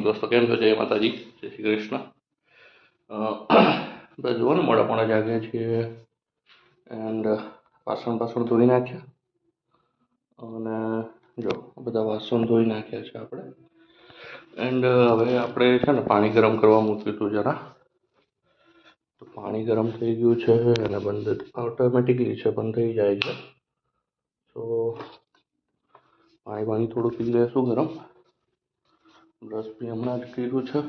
दोस्तों केम छो? जय माताजी, जय श्री कृष्ण। बस जुओ ने मोड़ा पोड़ा जागे छे एंड वासण बासण धोई नाख्या અને જો બધા વાસણ ધોઈ નાખ્યા છે આપણે એન્ડ હવે આપણે છે ને પાણી ગરમ કરવા મૂક્યું હતું જરા, તો પાણી ગરમ થઈ ગયું છે અને બંધ ઓટોમેટિકલી છે, બંધ થઈ જાય છે. તો પાણી થોડું પી લેશું ગરમ. બ્રશ બી હમણાં જ કર્યું છે,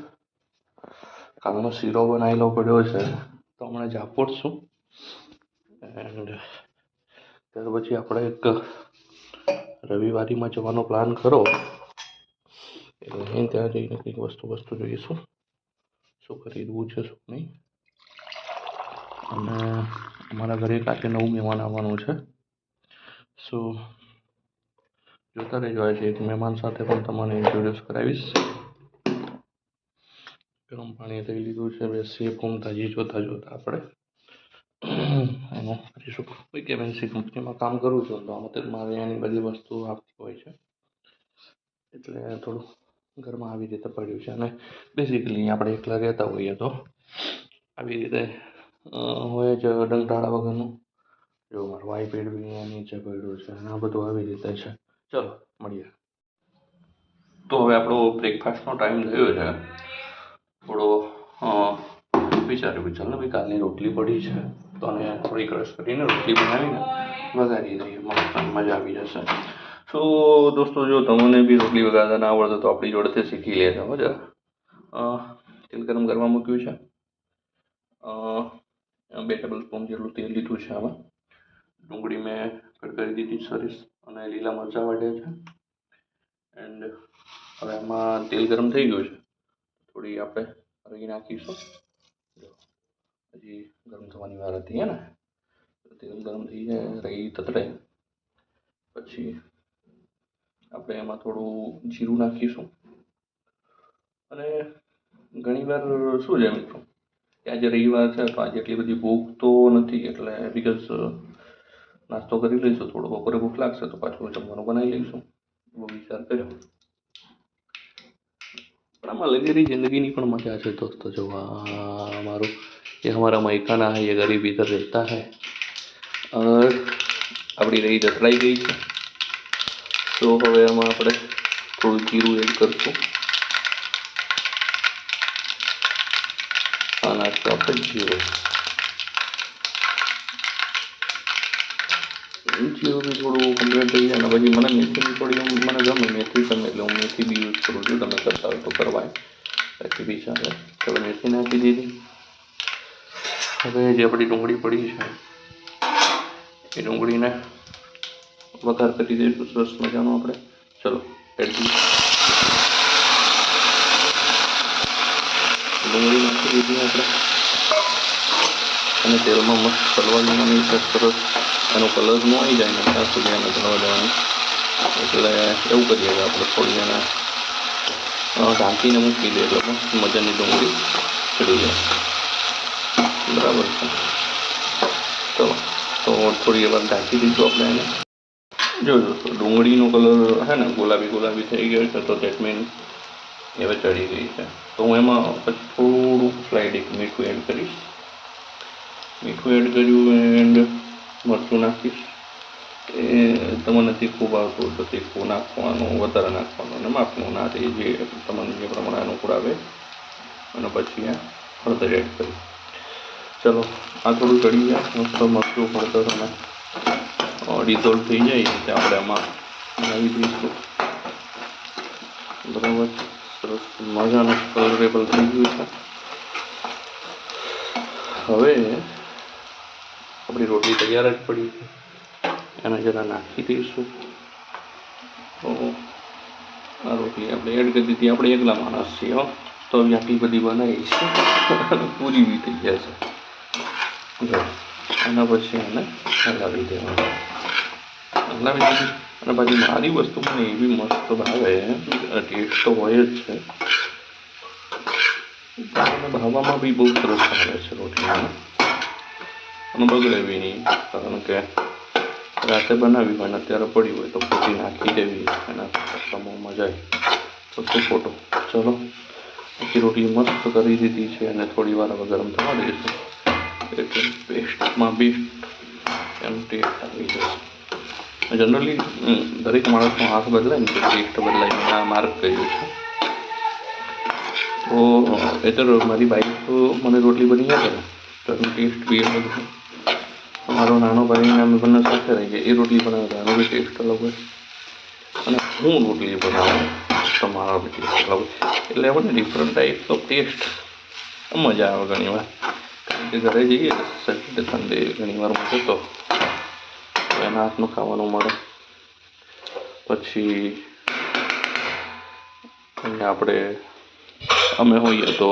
કાલનો શીરો બનાવેલો પડ્યો છે તો હમણાં જ આપોડશું. એન્ડ ત્યાર પછી આપણે એક રવિવારીમાં જવાનો પ્લાન કરો એટલે અહીં ત્યાં જઈને કંઈક વસ્તુ જોઈશું, શું ખરીદવું છે શું નહીં. અને અમારા ઘરે કાલે નવું મહેમાન આવવાનું છે, સો જોતા રહેજો. આજે એક મહેમાન સાથે પણ તમને ઇન્ટ્રોડ્યુસ કરાવીશ. ગરમ પાણી લઈ લીધું છે, બેસીએ ફૂમતાજી જોતા આપણે એનું કરીશું. કોઈ MNC કંપનીમાં કામ કરું છું તો આમાં મારે એની બધી વસ્તુ આપતી હોય છે, એટલે થોડું ઘરમાં આવી રીતે પડ્યું છે. અને બેઝિકલી આપણે એકલા રહેતા હોઈએ તો આવી રીતે હોય જ ડંટાળા વગરનું. જો મારું આઈપેડ બી નીચે પડ્યું છે અને આ બધું આવી રીતે છે. ચલો મળીએ. તો હવે આપણો બ્રેકફાસ્ટનો ટાઈમ થયો છે. થોડો વિચાર્યું ચાલ ને ભાઈ કાલની રોટલી પડી છે તો અને થોડી ક્રશ કરીને રોટલી બનાવીને વઘારી દઈએ, મજા આવી જશે. સો દોસ્તો, જો તમને બી રોટલી વઘારતા ના આવડે તો આપણી જોડેથી શીખી લેજો. મજા. તેલ ગરમ કરવા મૂક્યું છે, 2 ટેબલ સ્પૂન જેટલું તેલ લીધું છે. આમાં ડુંગળી મેં કટ કરી દીધી સરસ અને લીલા મરચાં વાટ્યા છે. એન્ડ હવે આમાં તેલ ગરમ થઈ ગયું છે, થોડી આપણે રઈ નાખીશું. હજી ગરમ થવાની વાર હતી હે ને. તેલ ગરમ થઈ જાય, રઈ તતરે પછી આપણે એમાં થોડું જીરું નાખીશું. અને ઘણીવાર શું છે મિત્રો કે આજે રવિવાર છે તો આજે એટલી બધી ભૂખ તો નથી, એટલે બિકોઝ નાસ્તો કરી લઈશું, થોડો બપોરે ભૂખ લાગશે તો પાછું જમવાનું બનાવી લઈશું, એવો વિચાર કર્યો. પણ આમાં લગેરી જિંદગીની પણ મજા છે દોસ્તો. જો हमारो ये हमारा मयकाना है, ये गरीब इधर रहता है. और આપણી રહી દતરાઈ ગઈ છે તો હવે આમાં આપણે થોડું જીરું એડ કરશું. આ નાખશું આપણે જીરું બી થોડું કમ્પ્લીટ થઈ જાય. અને પછી મને મેથીની થોડી મને ગમે મેથી તમે, એટલે હું મેથી બી યુઝ કરું છું. તમે કરતા હોય તો કરવાય, બાકી બી ચાલે. તો મેથી નાખી દીધી. હવે જે આપણી ડુંગળી પડી છે એ ડુંગળીને વઘાર કરી દઈશું સરસ મજાનો આપણે. ચલો એડજી ડુંગળી નાખી દીધી આપણે અને તેલમાં મસ્ત તલવા દેવાની છે. સરસ એનો કલર ન આવી જાય ને ત્યાં સુધી એને તળવા દેવાની. એટલે એવું કરીએ કે આપણે થોડી એને ઢાંકીને મૂકી દઈએ એટલે મસ્ત મજાની ડુંગળી ચડી જાય. બરાબર છે. ચલો તો થોડી વાર ઢાંકી દઈશું આપણે એને. જોજો ડુંગળીનો કલર હે ને ગુલાબી થઈ ગયો છે, તો દેટ મીન હવે ચડી ગઈ છે. તો હું એમાં પછી થોડું સ્લાઇડ એક મીઠું એડ કરીશ. મીઠું એડ કર્યું એન્ડ મરચું નાખીશ. એ તમને તીખું ભાવતું તો તીખું નાખવાનું, વધારે નાખવાનું અને માપનું ના જે તમને જે પ્રમાણે અનુકૂળ આવે. અને પછી આ હળદર એડ કરી. ચલો આ થોડું ચડી જાય, મસ્ત મરચું હળદર અને ડિઝોલ્વ થઈ જાય એટલે આપણે આમાં નાખી દઈશું. બરાબર, સરસ મજાનું કલરેબલ થઈ ગયું છે. હવે આપણી રોટલી તૈયાર જ પડી છે, એને જરા નાખી દઈશું. તો આ રોટલી આપણે એડ કરી દીધી. આપણે એકલા માણસ છીએ તો આટલી બધી બનાવી છે પૂરી બી થઈ જશે. જો એના પછી એને હલાવી દેવાનું. હલાવી દીધી અને પછી મારી વસ્તુ મને એવી મસ્ત ભાવે, ટેસ્ટ તો હોય જ છે અને ભાવવામાં બી બહુ સરસ આવે છે રોટલીમાં. અને બગડે બી નહીં, કારણ કે રાતે બનાવી હોય ને અત્યારે પડી હોય તો પછી નાખી દેવી એના કરતાં મજા આવે તો શું ખોટું. ચલો પછી રોટલી મસ્ત કરી દીધી છે અને થોડી વાર હવે ગરમ થવા દઈશું એટલે બેસ્ટમાં બેસ્ટ એનો ટેસ્ટ આવી જશે. જનરલી દરેક માણસનો હાથ બદલાય ને તો ટેસ્ટ બદલાય, મેં આ માર્ક કર્યું છે. તો એ તો મારી બાઈક તો મને રોટલી બની જાય ને તો એનો ટેસ્ટ બી અલગ છે. મારો નાનો ભાઈને અમે બંને સાથે રહી ગયા, એ રોટલી બનાવે તો એનો બી ટેસ્ટ અલગ હોય અને હું રોટલી બનાવું તો મારો બી ટેસ્ટ અલગ હોય. એટલે આપણને ડિફરન્ટ ટાઈપ્સ ઓફ ટેસ્ટ મજા આવે ઘણી વાર. કારણ કે ઘરે જઈએ સેટરડે સન્ડે ઘણી વાર મળે તો એના હાથનું ખાવાનું મળે. પછી આપણે અમે હોઈએ તો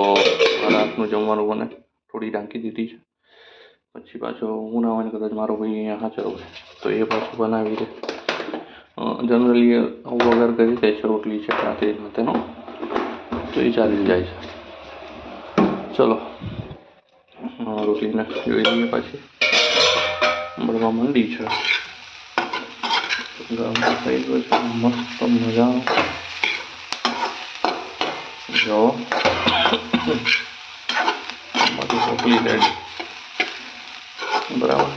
મારા હાથનું જમવાનું બને, થોડી ઢાંકી દીધી છે. પછી પાછો હું ના હોય ને કદાચ મારો ભાઈ અહીંયા હાજર હોય તો એ પાછું બનાવી દે. જનરલી વગર કરી દે છે રોટલી છે રાતે તેનો, તો એ ચાલી જાય છે. ચલો રોટલીને જોઈ લઈએ, પાછી બળવા માંડી છે, ગરમ થઈ ગયો છે મસ્ત મજાનો. જો મારી રોટલી રેડી, બરાબર.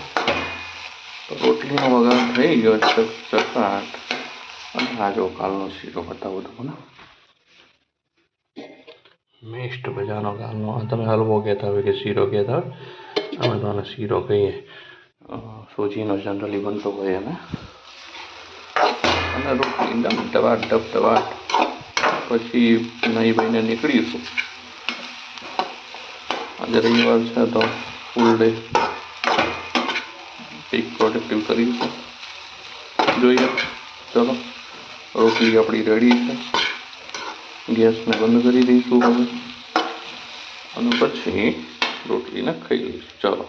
તો રોટલીનો વઘાર થઈ ગયો છે ચટપટ. અને આ જો કાલનો શીરો બતાવું તમને, મેસ્ટ મજાનો કાલનો. તમે હલવો કહેતા હોય કે શીરો કહેતા હોય, અમે તો આને શીરો કહીએ. સોજીનો જનરલી બનતો હોય એને. અને રોટલી એકદમ ટવાટ. પછી નહીં ભાઈને નીકળીશું. આજે રવિવાર છે તો ફૂલ ડે કંઈક પ્રોડક્ટિવ કરીશું, જોઈએ. ચલો રોટલી આપણી રેડી છે, ગેસને બંધ કરી દઈશું હવે અને પછી રોટલીને ખાઈ લઈશું. ચાલો.